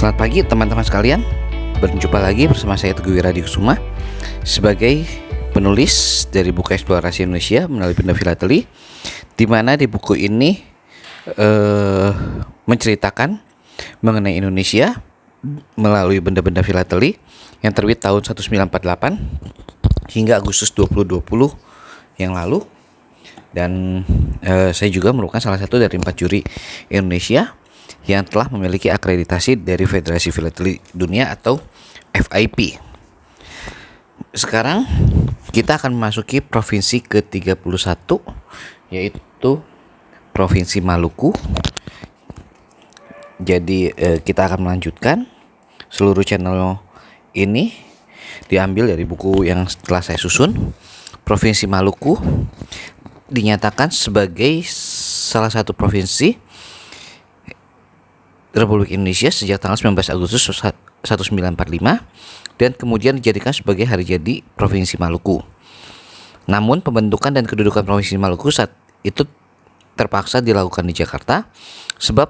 Selamat pagi teman-teman sekalian. Berjumpa lagi bersama saya Teguh Wiradikusuma sebagai penulis dari buku Eksplorasi Indonesia melalui Benda Filateli, di mana di buku ini menceritakan mengenai Indonesia melalui benda-benda filateli yang terbit tahun 1948 hingga Agustus 2020 yang lalu. Dan saya juga merupakan salah satu dari 4 juri Indonesia yang telah memiliki akreditasi dari Federasi Filateli Dunia atau FIP. Sekarang kita akan memasuki provinsi ke-31, yaitu Provinsi Maluku. Jadi kita akan melanjutkan. Seluruh channel ini diambil dari buku yang telah saya susun. Provinsi Maluku dinyatakan sebagai salah satu provinsi Republik Indonesia sejak tanggal 19 Agustus 1945 dan kemudian dijadikan sebagai hari jadi Provinsi Maluku. Namun pembentukan dan kedudukan Provinsi Maluku saat itu terpaksa dilakukan di Jakarta sebab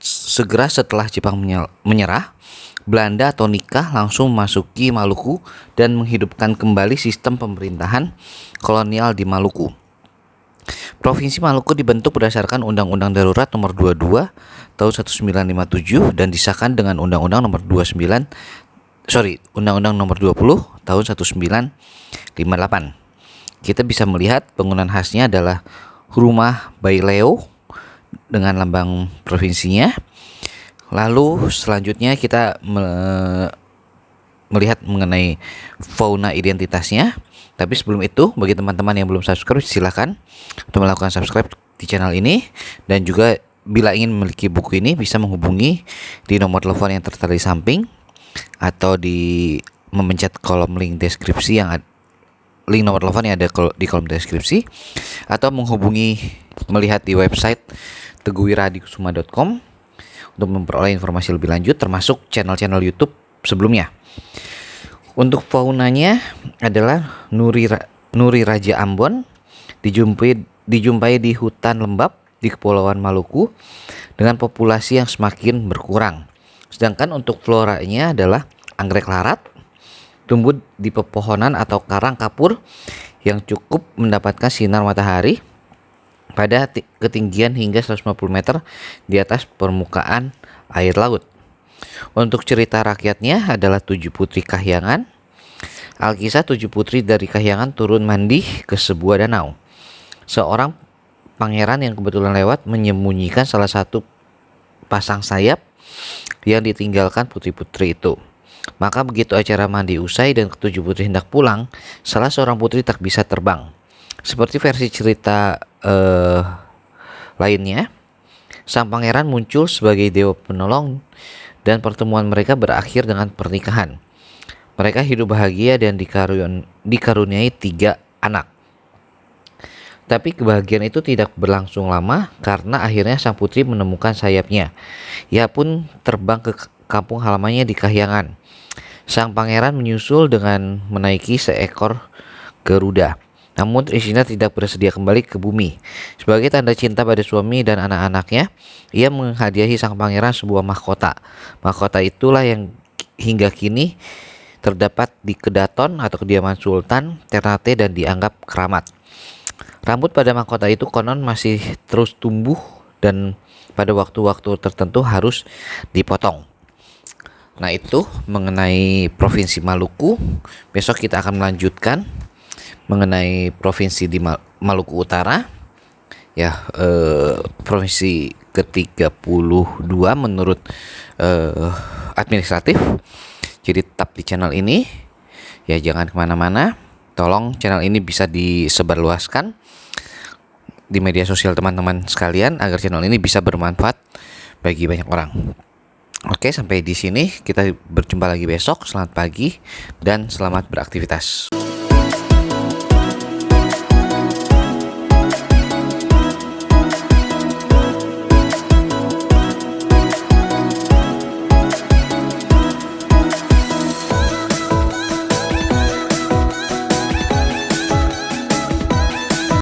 segera setelah Jepang menyerah, Belanda atau Nikah langsung memasuki Maluku dan menghidupkan kembali sistem pemerintahan kolonial di Maluku. Provinsi Maluku dibentuk berdasarkan Undang-Undang Darurat Nomor 22 tahun 1957 dan disahkan dengan Undang-Undang Nomor 20 tahun 1958. Kita bisa melihat bangunan khasnya adalah Rumah Baileo dengan lambang provinsinya. Lalu selanjutnya kita melihat mengenai fauna identitasnya. Tapi sebelum itu, bagi teman-teman yang belum subscribe, silakan untuk melakukan subscribe di channel ini. Dan juga bila ingin memiliki buku ini bisa menghubungi di nomor telepon yang tertera di samping atau di memencet kolom link deskripsi yang link nomor telepon yang ada di kolom deskripsi, atau menghubungi melihat di website teguhwiradikusuma.com untuk memperoleh informasi lebih lanjut termasuk channel-channel YouTube sebelumnya. Untuk faunanya adalah Nuri Raja Ambon, dijumpai di hutan lembab di Kepulauan Maluku dengan populasi yang semakin berkurang. Sedangkan untuk floranya adalah anggrek larat, tumbuh di pepohonan atau karang kapur yang cukup mendapatkan sinar matahari pada ketinggian hingga 150 meter di atas permukaan air laut. Untuk cerita rakyatnya adalah 7 putri Kahyangan. Alkisah 7 putri dari Kahyangan turun mandi ke sebuah danau. Seorang pangeran yang kebetulan lewat menyembunyikan salah satu pasang sayap yang ditinggalkan putri-putri itu. Maka begitu acara mandi usai dan ke-7 putri hendak pulang, salah seorang putri tak bisa terbang. Seperti versi cerita lainnya, sang pangeran muncul sebagai dewa penolong dan pertemuan mereka berakhir dengan pernikahan. Mereka hidup bahagia dan dikaruniai 3 anak. Tapi kebahagiaan itu tidak berlangsung lama karena akhirnya sang putri menemukan sayapnya. Ia pun terbang ke kampung halamannya di Kahyangan. Sang pangeran menyusul dengan menaiki seekor Garuda. Namun istrinya tidak bersedia kembali ke bumi. Sebagai tanda cinta pada suami dan anak-anaknya, ia menghadiahi sang pangeran sebuah mahkota. Mahkota itulah yang hingga kini terdapat di Kedaton atau kediaman Sultan Ternate dan dianggap keramat. Rambut pada mahkota itu konon masih terus tumbuh dan pada waktu-waktu tertentu harus dipotong. Nah, itu mengenai Provinsi Maluku. Besok kita akan melanjutkan mengenai provinsi di Maluku Utara, ya, provinsi ke-32 menurut administratif. Jadi tetap di channel ini, ya, jangan kemana-mana. Tolong channel ini bisa disebarluaskan di media sosial teman-teman sekalian agar channel ini bisa bermanfaat bagi banyak orang. Oke, sampai di sini kita berjumpa lagi besok. Selamat pagi dan selamat beraktivitas.